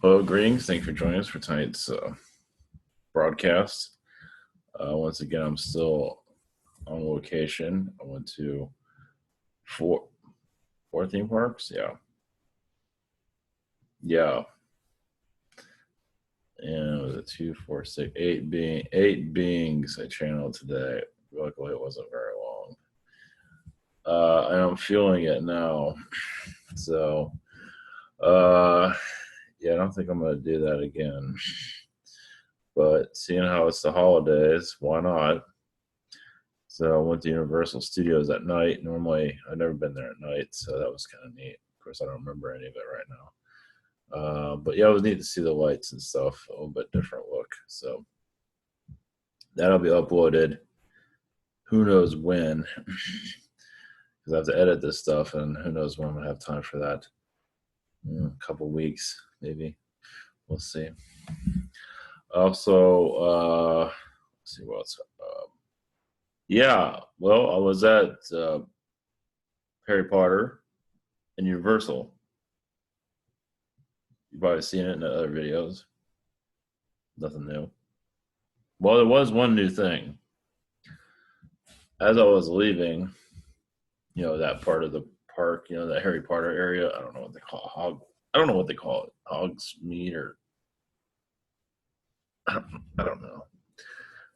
Hello, greetings. Thanks for joining us for tonight's broadcast. Once again, I'm still on location. I went to four, four theme parks. Yeah. And it was it two, four, six, eight beings I channeled today. Luckily, it wasn't very long. And I'm feeling it now. So, yeah, I don't think I'm going to do that again. But seeing how it's the holidays, why not? So I went to Universal Studios at night. Normally, I've never been there at night, so that was kind of neat. Of course, I don't remember any of it right now. But yeah, it was neat to see the lights and stuff, a little bit different look. So that'll be uploaded. Who knows when? Because I have to edit this stuff, and who knows when I'm gonna have time for that. A couple weeks, maybe. We'll see. Also, let's see what else. Yeah, well, I was at Harry Potter and Universal. You've probably seen it in other videos. Nothing new. Well, there was one new thing. As I was leaving, that part of the park, that Harry Potter area. I don't know what they call it. I don't know what they call it. Hogsmeade or I don't know.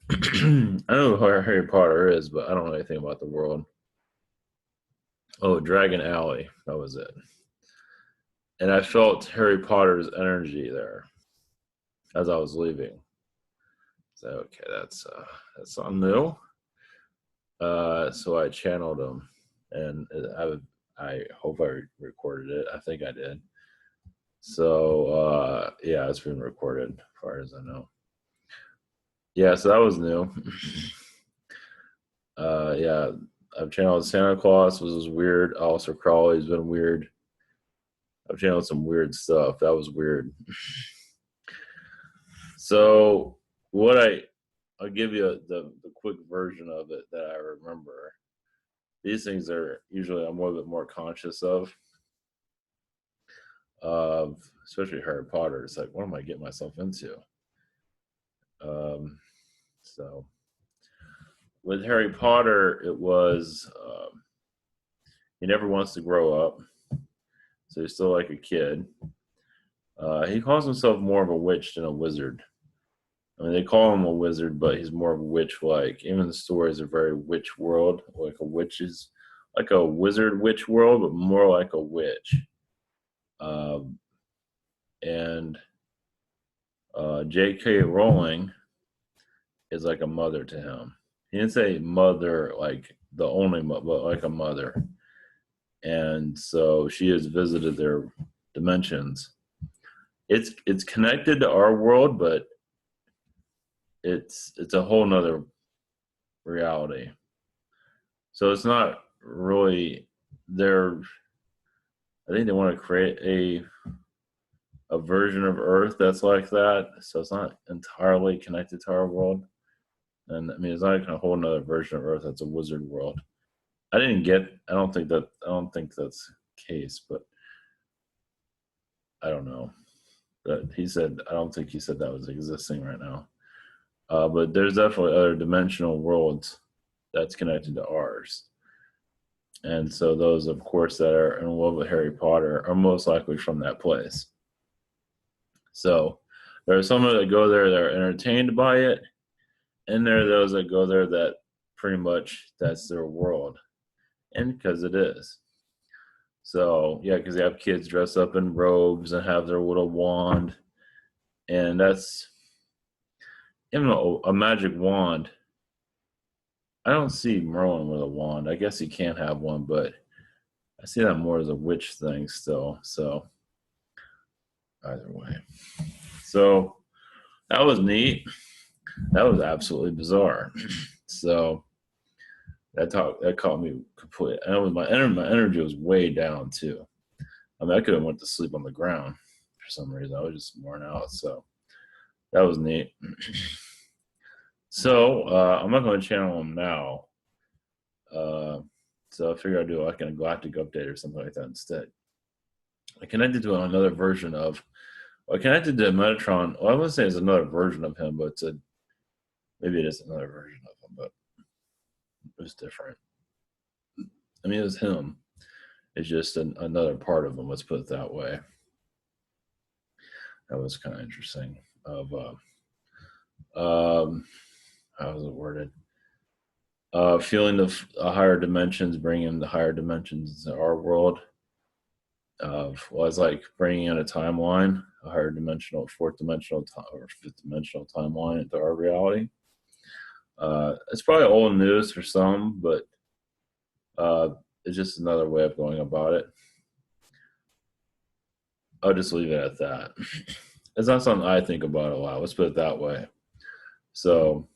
I know who Harry Potter is, but I don't know anything about the world. Oh, Dragon Alley. That was it. And I felt Harry Potter's energy there as I was leaving. So okay, that's something new. So I channeled him, and I hope I recorded it. I think I did. So yeah, it's been recorded as far as I know. Yeah, so that was new. Yeah, I've channeled Santa Claus, which was weird. Alistair Crowley's been weird. I've channeled some weird stuff. That was weird. So I'll give you the quick version of it that I remember. These things are usually I'm a little bit more conscious of, especially Harry Potter. It's like, what am I getting myself into? So with Harry Potter, it was he never wants to grow up, so he's still like a kid. He calls himself more of a witch than a wizard. I mean, they call him a wizard, but he's more of a witch-like. Even the stories are very witch world, like a witch's, like a wizard witch world, but more like a witch. And J.K. Rowling is like a mother to him. He didn't say mother like the only mother, but like a mother. And so she has visited their dimensions. It's connected to our world, but it's a whole nother reality. So it's not really there. I think they want to create a version of Earth that's like that. So it's not entirely connected to our world. And I mean, it's not a whole nother version of Earth that's a wizard world. I don't think that's the case, but I don't know. But I don't think he said that was existing right now. But there's definitely other dimensional worlds that's connected to ours. And so those, of course, that are in love with Harry Potter are most likely from that place. So there are some that go there that are entertained by it, and there are those that go there that pretty much that's their world, and because it is. So yeah, because they have kids dress up in robes and have their little wand, and that's even a magic wand. I don't see Merlin with a wand. I guess he can't have one, but I see that more as a witch thing still. So either way. So that was neat. That was absolutely bizarre. So that caught me completely. And my energy was way down too. I mean, I could have went to sleep on the ground for some reason. I was just worn out. So that was neat. So I'm not going to channel them now. So I figured I'd do like a Galactic update or something like that instead. I connected to another version of I connected to Metatron. Well, I wouldn't say it's another version of him, but maybe it is another version of him, but it was different. I mean, it was him. It's just another part of him. Let's put it that way. That was kind of interesting. Of how was it worded? Feeling the higher dimensions, bringing the higher dimensions into our world. Well, it's like bringing in a timeline, a higher dimensional, fourth dimensional or fifth dimensional timeline into our reality. It's probably old news for some, but it's just another way of going about it. I'll just leave it at that. It's not something I think about a lot. Let's put it that way. So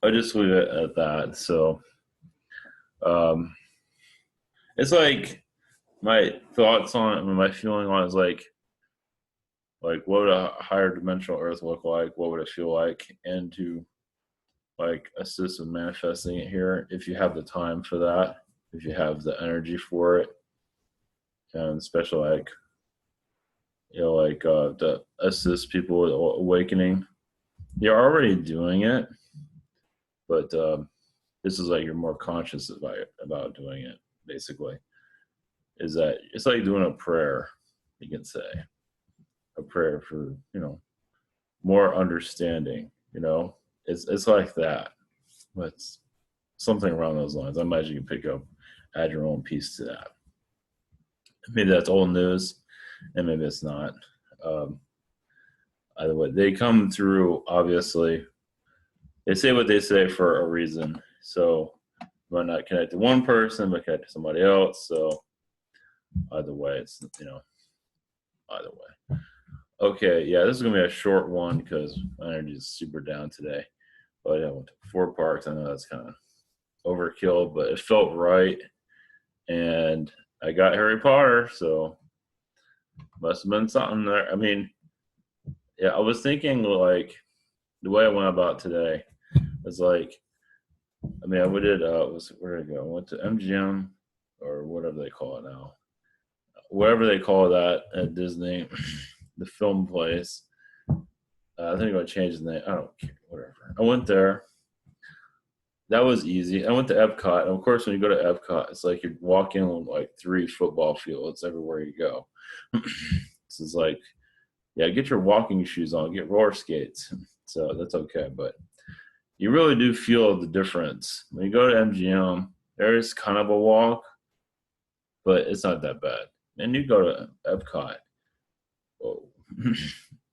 I just leave it at that. So it's like my thoughts on it, my feeling on it is like what would a higher dimensional Earth look like? What would it feel like? And to like assist with manifesting it here, if you have the time for that, if you have the energy for it, and especially like to assist people with awakening. You're already doing it, but this is like you're more conscious about doing it. Basically, is that it's like doing a prayer. You can say a prayer for more understanding. It's like that. But something around those lines. I imagine you can pick up, add your own piece to that. Maybe that's old news, and maybe it's not. Either way, they come through. Obviously, they say what they say for a reason. So, you might not connect to one person, but connect to somebody else. So, either way, it's either way. Okay, yeah, this is gonna be a short one because my energy is super down today. But I went to 4 parks. I know that's kind of overkill, but it felt right, and I got Harry Potter, so must have been something there. I mean, yeah, I was thinking like the way I went about today was like, I mean, where did I go? I went to MGM or whatever they call it now, whatever they call that at Disney, the film place. I think I'm gonna change the name. I don't care, whatever. I went there. That was easy. I went to Epcot, and of course, when you go to Epcot, it's like you're walking on like 3 football fields everywhere you go. This is like, yeah, get your walking shoes on, get roller skates. So that's okay, but you really do feel the difference when you go to MGM. There is kind of a walk, but it's not that bad. And you go to Epcot, whoa,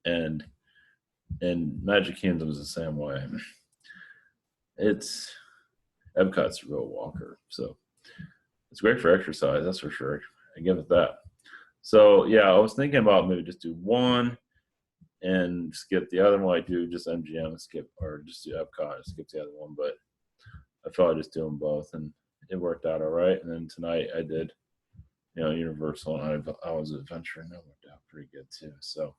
and Magic Kingdom is the same way. Epcot's a real walker, so it's great for exercise, that's for sure. I give it that. So yeah, I was thinking about maybe just do one and skip the other one. Like do just MGM and skip, or just do Epcot and skip the other one. But I felt I'd just do them both, and it worked out all right. And then tonight I did, Universal and I was adventuring. That worked out pretty good too. So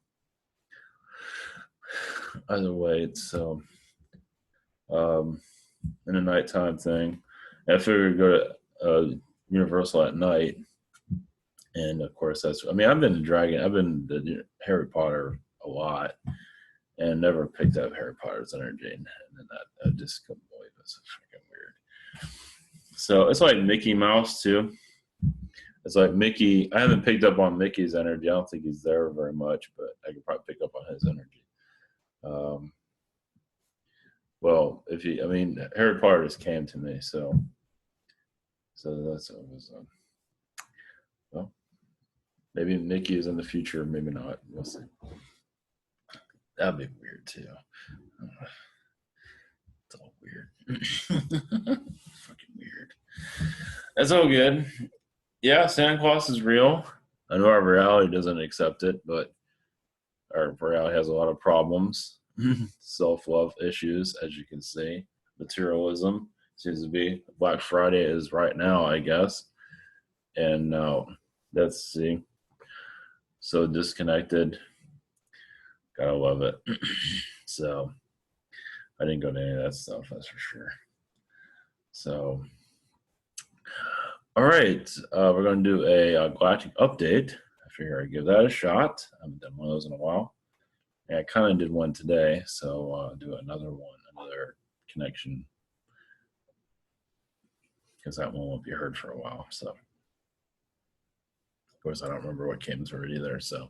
either way, it's in a nighttime thing. And I figured go to Universal at night, and of course I've been to Harry Potter a lot, and never picked up Harry Potter's energy, and then that I just couldn't believe it. It's freaking weird. So it's like Mickey Mouse too. It's like Mickey. I haven't picked up on Mickey's energy. I don't think he's there very much, but I could probably pick up on his energy. Well, Harry Potter just came to me, so that's what it was. Well, maybe Mickey is in the future, maybe not. We'll see. That'd be weird too. It's all weird. Fucking weird. That's all good. Yeah, Santa Claus is real. I know our reality doesn't accept it, but our reality has a lot of problems. Self-love issues, as you can see. Materialism seems to be. Black Friday is right now, I guess. And let's see. So disconnected. Gotta love it. So I didn't go to any of that stuff, that's for sure. So, all right, we're going to do a galactic update. I figure I'd give that a shot. I haven't done one of those in a while. And I kind of did one today, so I'll do another one, another connection, because that one won't be heard for a while. So, of course, I don't remember what came through it either. So,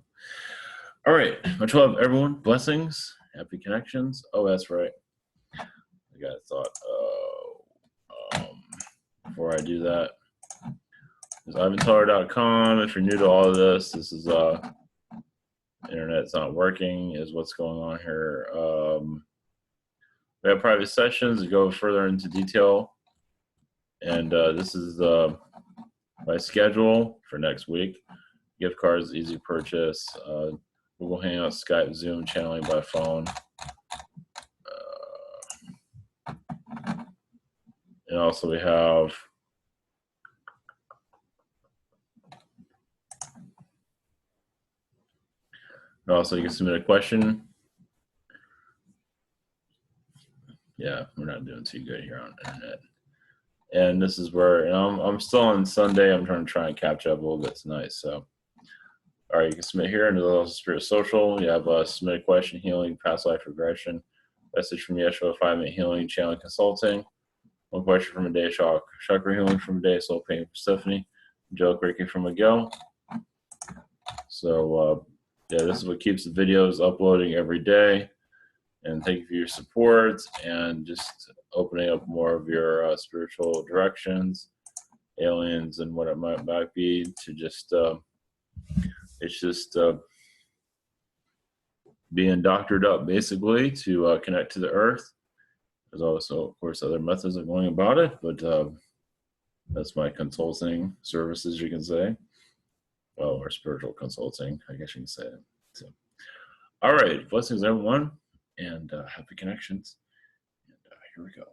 all right, much love, everyone. Blessings, happy connections. Oh, that's right. I got a thought. Before I do that, is ivanteller.com. If you're new to all of this, this is internet's not working is what's going on here. We have private sessions that go further into detail, and this is my schedule for next week. Gift cards, easy purchase, Google Hangouts, Skype, Zoom, channeling by phone. And also we have you can submit a question. Yeah, we're not doing too good here on the internet. And this is where I'm still on Sunday. I'm trying to catch up a little bit tonight. So, all right, you can submit here into the Spirit Social. You have submit a question, healing, past life regression, message from Yeshua, 5-minute healing, channeling consulting, one question from a day, chakra healing from a day, soul pain from Stephanie, Angelic Reiki from Miguel. So, yeah, this is what keeps the videos uploading every day. And thank you for your support and just opening up more of your spiritual directions, aliens, and what it might be to just, it's just being doctored up basically to connect to the earth. There's also, of course, other methods of going about it, but that's my consulting services, you can say. Well, or spiritual consulting, I guess you can say it. So, all right, blessings, everyone. And happy connections. And here we go.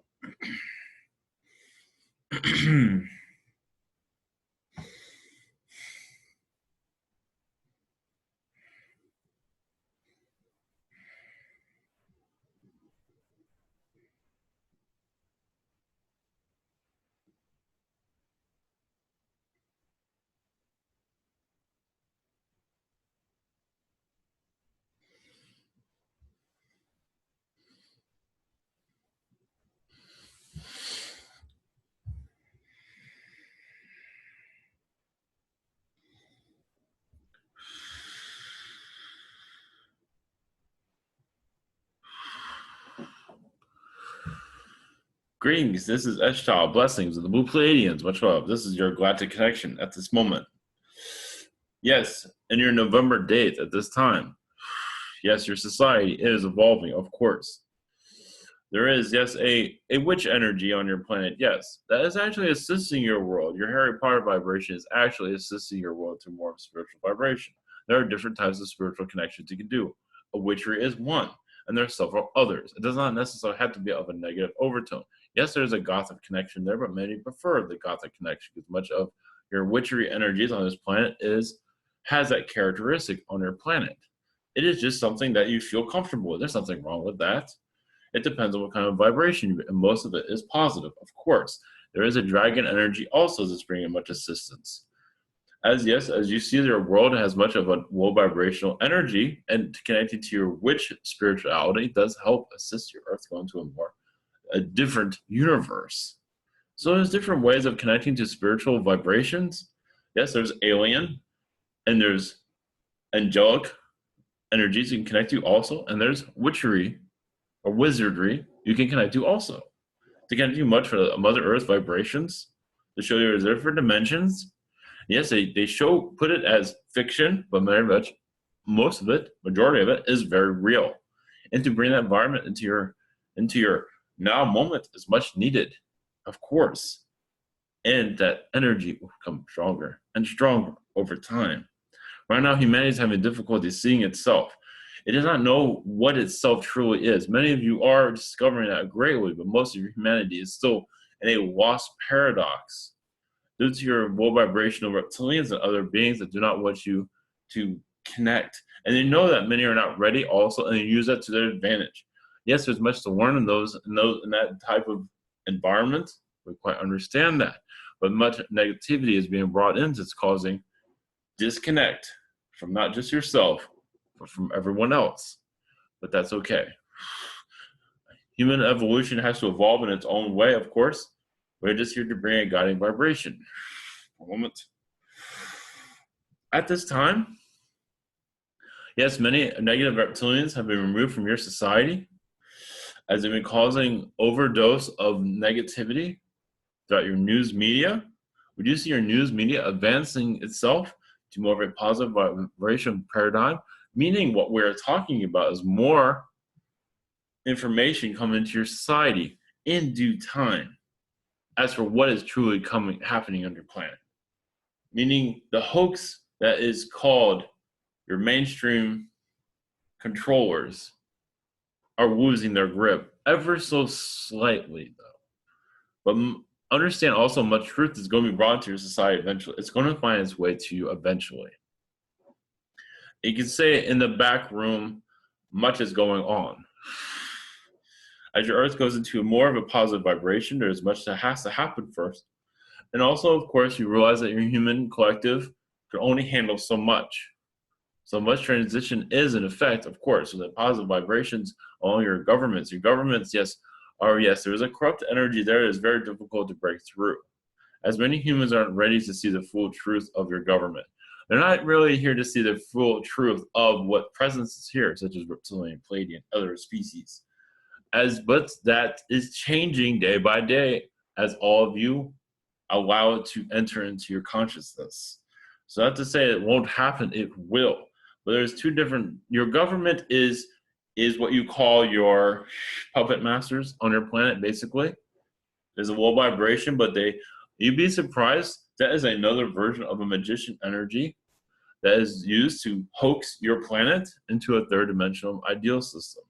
Greetings, this is Eshtal, blessings of the Blue Pleiadians. Much love. This is your galactic connection at this moment. Yes, and your November date at this time. Yes, your society is evolving, of course. There is, yes, a witch energy on your planet. Yes, that is actually assisting your world. Your Harry Potter vibration is actually assisting your world to more spiritual vibration. There are different types of spiritual connections you can do. A witchery is one, and there are several others. It does not necessarily have to be of a negative overtone. Yes, there's a gothic connection there, but many prefer the gothic connection because much of your witchery energies on this planet has that characteristic on your planet. It is just something that you feel comfortable with. There's nothing wrong with that. It depends on what kind of vibration you, and most of it is positive, of course. There is a dragon energy also that's bringing much assistance. As you see, your world has much of a low vibrational energy, and connecting to your witch spirituality does help assist your Earth going to a different universe. So there's different ways of connecting to spiritual vibrations. Yes, there's alien, and there's angelic energies you can connect to also, and there's witchery or wizardry you can connect to also. To connect to much for the Mother Earth vibrations, to show you there's different dimensions. Yes, they put it as fiction, but very much, most of it, majority of it, is very real. And to bring that environment into your now moment is much needed, of course. And that energy will become stronger and stronger over time. Right now, humanity is having difficulty seeing itself. It does not know what itself truly is. Many of you are discovering that greatly, but most of your humanity is still in a lost paradox due to your low vibrational reptilians and other beings that do not want you to connect. And they know that many are not ready also, and they use that to their advantage. Yes, there's much to learn in that type of environment. We quite understand that. But much negativity is being brought in that's causing disconnect from not just yourself, but from everyone else. But that's okay. Human evolution has to evolve in its own way, of course. We're just here to bring a guiding vibration. A moment. At this time, yes, many negative reptilians have been removed from your society as they've been causing overdose of negativity throughout your news media. We do see your news media advancing itself to more of a positive vibration paradigm, meaning what we're talking about is more information coming into your society in due time as for what is truly happening on your planet. Meaning the hoax that is called your mainstream controllers are losing their grip ever so slightly, though. But understand also much truth is going to be brought into your society eventually. It's going to find its way to you eventually. You can say in the back room, much is going on. As your earth goes into more of a positive vibration, there's much that has to happen first. And also, of course, you realize that your human collective can only handle so much. So much transition is in effect, of course, so the positive vibrations along your governments. Your governments, yes, there is a corrupt energy there that is very difficult to break through. As many humans aren't ready to see the full truth of your government. They're not really here to see the full truth of what presence is here, such as reptilian, Pleiadian, other species. But that is changing day by day as all of you allow it to enter into your consciousness. So not to say it won't happen, it will. But there's two different, your government is what you call your puppet masters on your planet, basically. There's a low vibration, but you'd be surprised, that is another version of a magician energy that is used to hoax your planet into a third dimensional ideal system.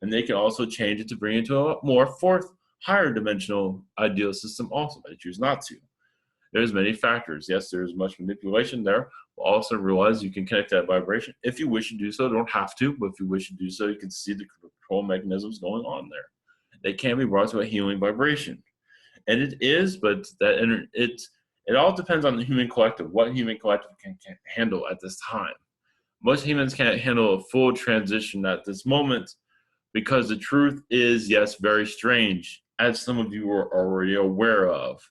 And they can also change it to bring it to a more fourth, higher dimensional ideal system also, but they choose not to. There's many factors. Yes, there's much manipulation there. But also realize you can connect that vibration. If you wish to do so, don't have to, but if you wish to do so, you can see the control mechanisms going on there. They can be brought to a healing vibration. And it is, but it all depends on the human collective, what human collective can handle at this time. Most humans can't handle a full transition at this moment because the truth is, yes, very strange, as some of you are already aware of.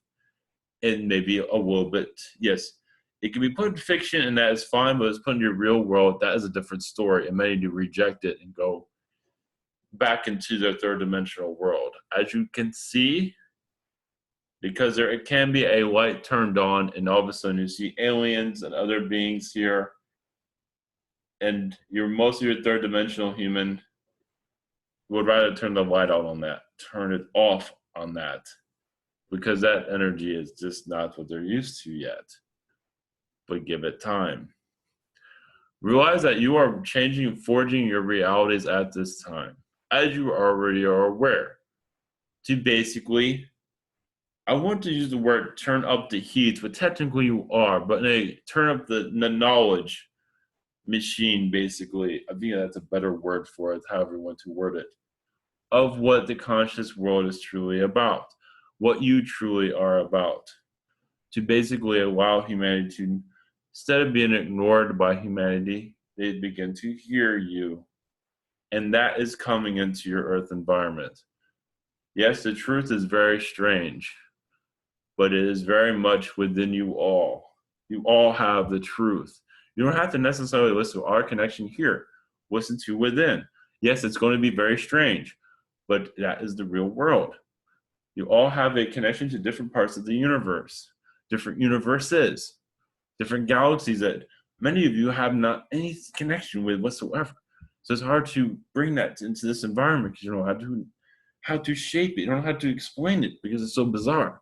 And maybe a little bit, yes, it can be put in fiction and that is fine, but it's put in your real world, that is a different story. And many do reject it and go back into their third dimensional world. As you can see, because it can be a light turned on and all of a sudden you see aliens and other beings here and most of your third dimensional human would rather turn the light out on that, turn it off on that, because that energy is just not what they're used to yet. But give it time. Realize that you are changing and forging your realities at this time, as you already are aware. To basically, I want to use the word turn up the heat, but technically you are, but turn up the knowledge machine, basically. I think that's a better word for it, however you want to word it, of what the conscious world is truly about, what you truly are about. To basically allow humanity to, instead of being ignored by humanity, they begin to hear you. And that is coming into your earth environment. Yes, the truth is very strange, but it is very much within you all. You all have the truth. You don't have to necessarily listen to our connection here. Listen to within. Yes, it's going to be very strange, but that is the real world. You all have a connection to different parts of the universe, different universes, different galaxies that many of you have not any connection with whatsoever. So it's hard to bring that into this environment because you don't know how to shape it. You don't know how to explain it because it's so bizarre.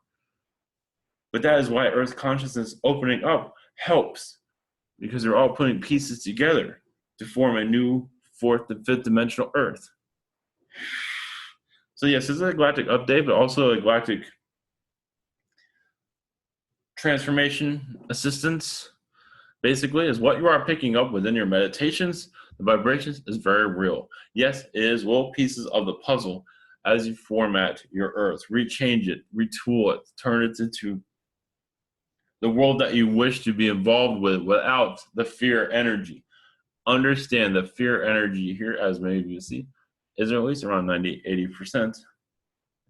But that is why Earth consciousness opening up helps, because they're all putting pieces together to form a new fourth and fifth dimensional Earth. So yes, this is a galactic update, but also a galactic transformation assistance. Basically, is what you are picking up within your meditations. The vibrations is very real. Yes, it is little pieces of the puzzle as you format your Earth, rechange it, retool it, turn it into the world that you wish to be involved with without the fear energy. Understand that fear energy here, as many of you see, is at least around 90, 80%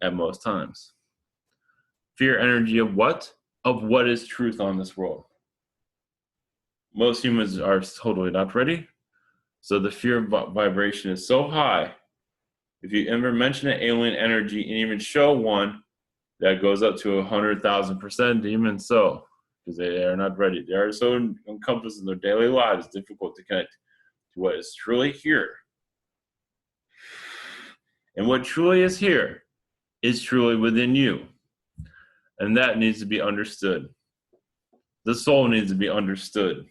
at most times. Fear energy of what? Of what is truth on this world. Most humans are totally not ready. So the fear vibration is so high. If you ever mention an alien energy and even show one, that goes up to 100,000%, even so, because they are not ready. They are so encompassed in their daily lives, it's difficult to connect to what is truly here. And what truly is here is truly within you. And that needs to be understood. The soul needs to be understood.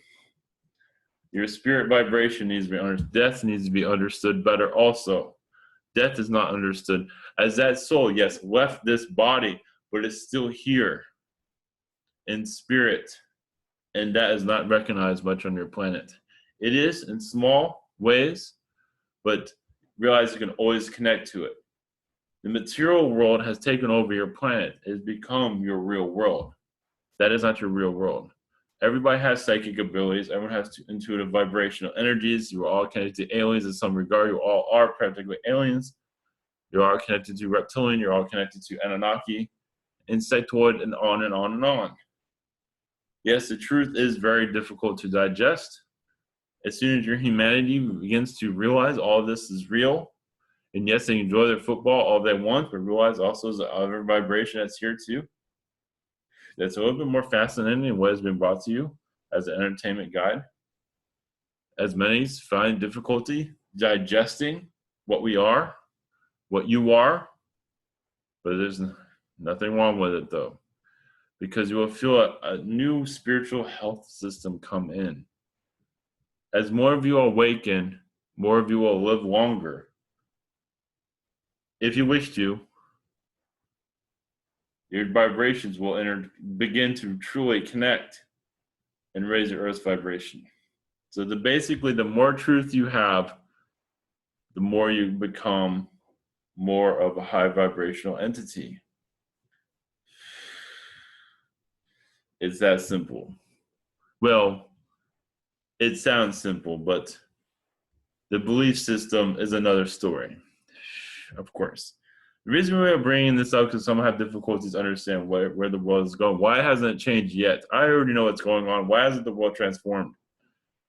Your spirit vibration needs to be understood. Death needs to be understood better also. Death is not understood. As that soul, yes, left this body, but is still here in spirit. And that is not recognized much on your planet. It is in small ways, but realize you can always connect to it. The material world has taken over your planet. It has become your real world. That is not your real world. Everybody has psychic abilities. Everyone has intuitive vibrational energies. You are all connected to aliens in some regard. You all are practically aliens. You are connected to reptilian. You're all connected to Anunnaki, insectoid, and on and on and on. Yes, the truth is very difficult to digest. As soon as your humanity begins to realize all this is real, and yes, they enjoy their football all they want, but realize also there's other vibration that's here too. That's a little bit more fascinating than what has been brought to you as an entertainment guide. As many find difficulty digesting what we are, what you are, but there's nothing wrong with it though, because you will feel a new spiritual health system come in. As more of you awaken, more of you will live longer. If you wish to, your vibrations will begin to truly connect and raise your earth's vibration. So basically, the more truth you have, the more you become more of a high vibrational entity. It's that simple. Well, it sounds simple, but the belief system is another story, of course. The reason we are bringing this up is because some have difficulties understanding where the world is going. Why hasn't it changed yet? I already know what's going on. Why hasn't the world transformed?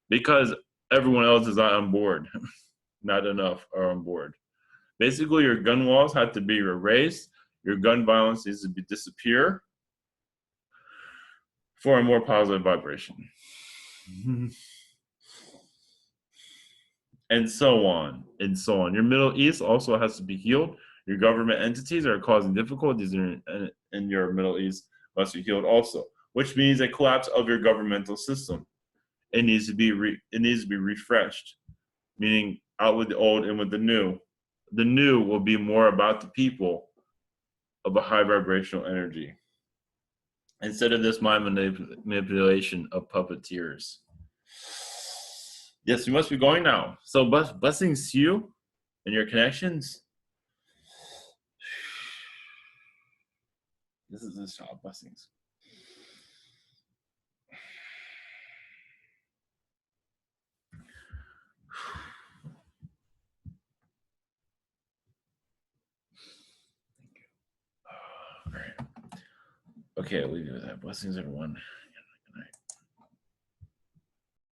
Because everyone else is not on board. Not enough are on board. Basically, your gun laws have to be erased. Your gun violence needs to disappear for a more positive vibration. And so on, and so on. Your Middle East also has to be healed. Your government entities are causing difficulties in your Middle East must be healed also, which means a collapse of your governmental system. It needs to be refreshed, meaning out with the old and with the new. The new will be more about the people of a high vibrational energy instead of this mind manipulation of puppeteers. Yes, we must be going now. So blessings to you and your connections. This is this shot. Blessings. All right. Okay, I'll leave you with that. Blessings, everyone.